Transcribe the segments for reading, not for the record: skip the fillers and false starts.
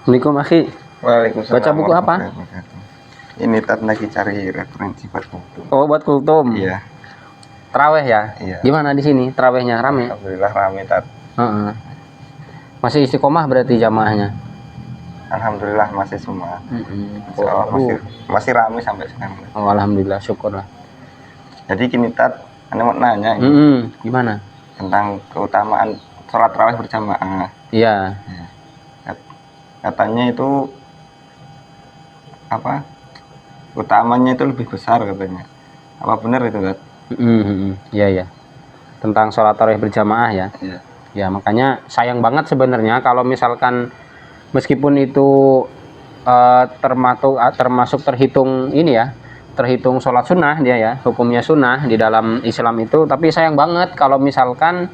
Assalamualaikum akhi. Waalaikumsalam. Baca buku apa? Ini Tat lagi cari referensi buat kultum. Oh, buat kultum. Iya. Taraweh ya? Iya. Gimana di sini? Tarawehnya rame? Alhamdulillah rame Tat. Masih istiqomah berarti jamaahnya? Alhamdulillah masih semua. Oh, masih rame sampai sekarang. Oh, alhamdulillah, syukurlah. Jadi gini Tat, Anda mau nanya gimana? tentang keutamaan sholat tarawih berjamaah. Iya. Katanya itu apa? Utamanya itu lebih besar katanya. Apa benar itu Tat? Iya ya. Tentang sholat tarawih berjamaah ya. Iya. Ya makanya sayang banget sebenarnya kalau misalkan meskipun itu termasuk terhitung ini ya, terhitung sholat sunnah dia ya, hukumnya sunnah di dalam Islam itu, tapi sayang banget kalau misalkan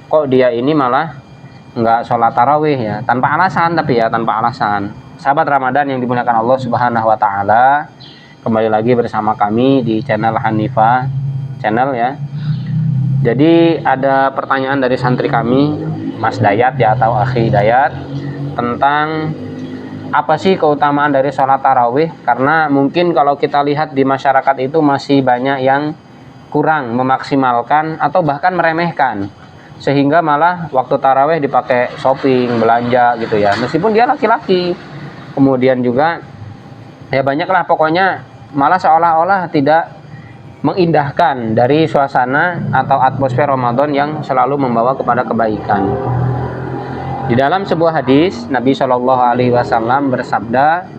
kok dia ini malah nggak sholat tarawih ya, tanpa alasan, tapi ya tanpa alasan. Sahabat Ramadan yang dimuliakan Allah Subhanahu Wa Taala, kembali lagi bersama kami di channel Hanifa channel ya. Jadi ada pertanyaan dari santri kami, Mas Dayat ya, atau Akhi Dayat, tentang apa sih keutamaan dari sholat tarawih. Karena mungkin kalau kita lihat di masyarakat itu masih banyak yang kurang memaksimalkan atau bahkan meremehkan, sehingga malah waktu tarawih dipakai shopping, belanja gitu ya, meskipun dia laki-laki. Kemudian juga ya banyaklah pokoknya, malah seolah-olah tidak mengindahkan dari suasana atau atmosfer Ramadan yang selalu membawa kepada kebaikan. Di dalam sebuah hadis Nabi Shallallahu Alaihi Wasallam bersabda,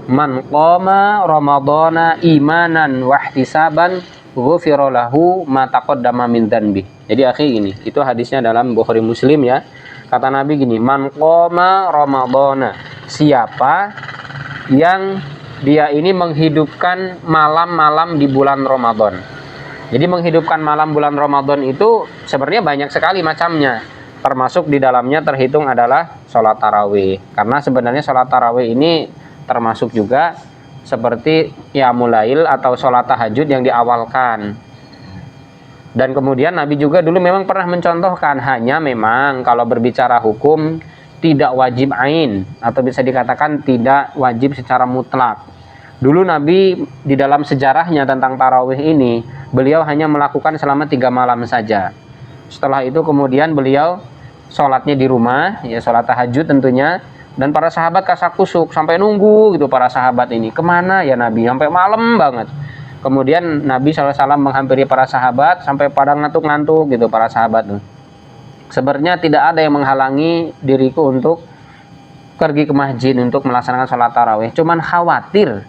"Man qama Ramadana imanan wahtisaban, ghufira lahu ma taqaddama min dzanbi." Jadi akhi ini, itu hadisnya dalam Bukhari Muslim ya. Kata Nabi gini, "Man qama Ramadana." Siapa yang dia ini menghidupkan malam-malam di bulan Ramadan. Jadi menghidupkan malam bulan Ramadan itu sebenarnya banyak sekali macamnya. Termasuk di dalamnya terhitung adalah sholat tarawih. Karena sebenarnya sholat tarawih ini termasuk juga seperti qiyamul lail atau sholat tahajud yang diawalkan. Dan kemudian Nabi juga dulu memang pernah mencontohkan, hanya memang kalau berbicara hukum tidak wajib ain, atau bisa dikatakan tidak wajib secara mutlak. Dulu Nabi di dalam sejarahnya tentang tarawih ini, beliau hanya melakukan selama 3 malam saja. Setelah itu kemudian beliau sholatnya di rumah, ya sholat tahajud tentunya. Dan para sahabat kasakusuk sampai nunggu gitu, para sahabat ini kemana ya Nabi, sampai malam banget. Kemudian Nabi SAW menghampiri para sahabat sampai pada ngantuk-ngantuk gitu para sahabat tuh. Sebenarnya tidak ada yang menghalangi diriku untuk pergi ke masjid untuk melaksanakan sholat tarawih. Cuman khawatir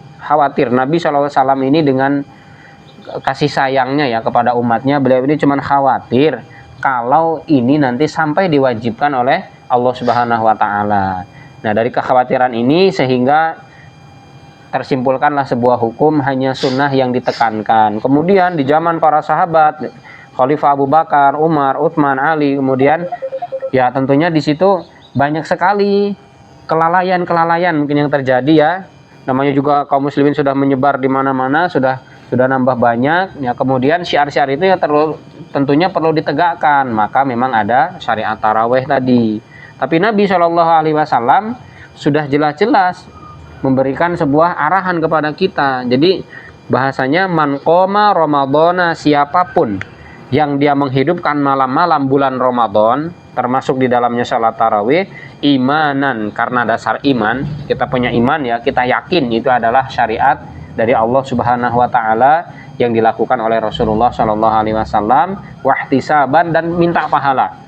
Nabi SAW ini dengan kasih sayangnya ya kepada umatnya, beliau ini cuman khawatir kalau ini nanti sampai diwajibkan oleh Allah Subhanahu Wa Taala. Nah dari kekhawatiran ini sehingga tersimpulkanlah sebuah hukum hanya sunnah yang ditekankan. Kemudian di zaman para sahabat, Khalifah Abu Bakar, Umar, Utsman, Ali, kemudian ya tentunya di situ banyak sekali kelalaian mungkin yang terjadi ya. Namanya juga kaum muslimin sudah menyebar di mana-mana, sudah nambah banyak ya. Kemudian syiar-syiar itu ya tentunya perlu ditegakkan. Maka memang ada syariat tarawih tadi. Tapi Nabi Shallallahu Alaihi Wasallam sudah jelas-jelas memberikan sebuah arahan kepada kita. Jadi bahasanya man qoma Ramadana, siapapun yang dia menghidupkan malam-malam bulan Ramadan, termasuk di dalamnya salat tarawih, imanan, karena dasar iman, kita punya iman ya, kita yakin itu adalah syariat dari Allah Subhanahu Wa Taala yang dilakukan oleh Rasulullah Shallallahu Alaihi Wasallam, wahtisaban, dan minta pahala,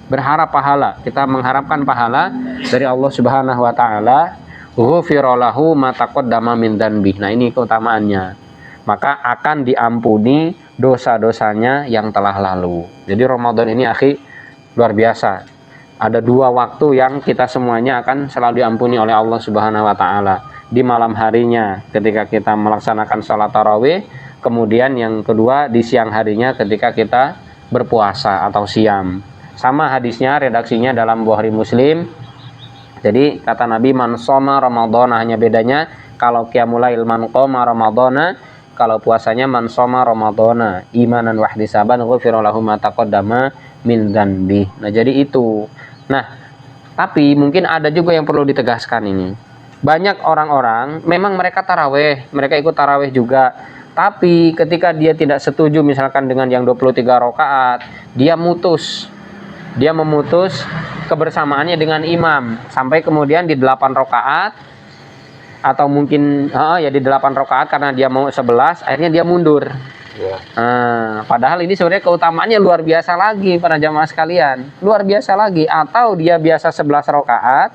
berharap pahala, kita mengharapkan pahala dari Allah Subhanahu Wa Taala, ghufira lahu ma taqaddama min dzanbi. Nah ini keutamaannya, maka akan diampuni dosa-dosanya yang telah lalu. Jadi Ramadan ini akhi luar biasa. Ada 2 waktu yang kita semuanya akan selalu diampuni oleh Allah Subhanahu Wa Taala. Di malam harinya ketika kita melaksanakan sholat tarawih, kemudian yang kedua di siang harinya ketika kita berpuasa atau siam. Sama hadisnya, redaksinya dalam Bukhari Muslim. Jadi kata Nabi, man shoma Ramadhana, hanya bedanya kalau qiyamul lail man qoma Ramadhana, kalau puasanya man shoma Ramadhana imanan wahtisaban ghufira lahu ma taqaddama min dzanbi. Nah jadi itu. Nah Tapi mungkin ada juga yang perlu ditegaskan ini. Banyak orang-orang memang mereka taraweh, mereka ikut taraweh juga. Tapi ketika dia tidak setuju misalkan dengan yang 23 rakaat, dia memutus kebersamaannya dengan imam sampai kemudian di 8 rakaat atau mungkin ya di 8 rakaat karena dia mau 11, akhirnya dia mundur. Ya. Padahal ini sebenarnya keutamaannya luar biasa lagi para jamaah sekalian, luar biasa lagi. Atau dia biasa 11 rakaat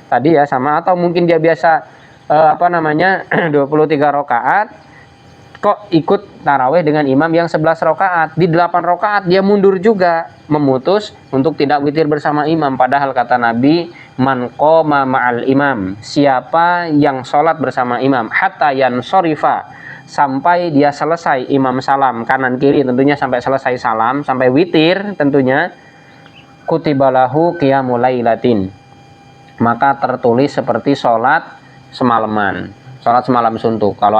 tadi ya sama, atau mungkin dia biasa 23 rakaat kok ikut taraweh dengan imam yang 11 rakaat. Di 8 rakaat dia mundur juga, memutus untuk tidak witir bersama imam. Padahal kata Nabi, man qoma ma'al imam, siapa yang sholat bersama imam hatta yansorifa, sampai dia selesai imam salam kanan kiri, tentunya sampai selesai salam, sampai witir tentunya, kutibalahu qiyamul lailatin, maka tertulis seperti sholat semalaman, sholat semalam suntuk. Kalau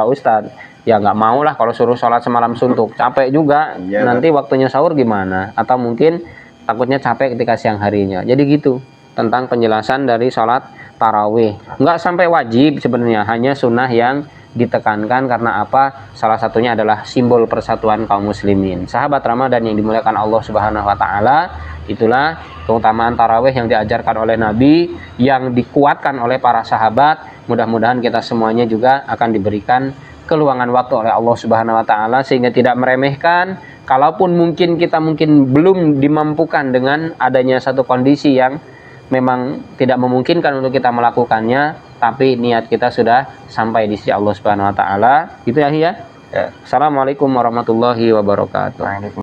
Ustadz ya nggak mau lah kalau suruh sholat semalam suntuk, capek juga Ya, nanti waktunya sahur gimana, atau mungkin takutnya capek ketika siang harinya. Jadi gitu tentang penjelasan dari sholat tarawih. Nggak sampai wajib sebenarnya, hanya sunnah yang ditekankan. Karena apa? Salah satunya adalah simbol persatuan kaum muslimin. Sahabat Ramadan yang dimuliakan Allah Subhanahu wa taala, itulah keutamaan tarawih yang diajarkan oleh Nabi, yang dikuatkan oleh para sahabat. Mudah-mudahan kita semuanya juga akan diberikan keluangan waktu oleh Allah Subhanahu wa taala sehingga tidak meremehkan. Kalaupun kita belum dimampukan dengan adanya satu kondisi yang memang tidak memungkinkan untuk kita melakukannya, tapi niat kita sudah sampai di sisi Allah Subhanahu wa taala. Gitu ya. Ya. Assalamualaikum warahmatullahi wabarakatuh. Waalaikumsalam.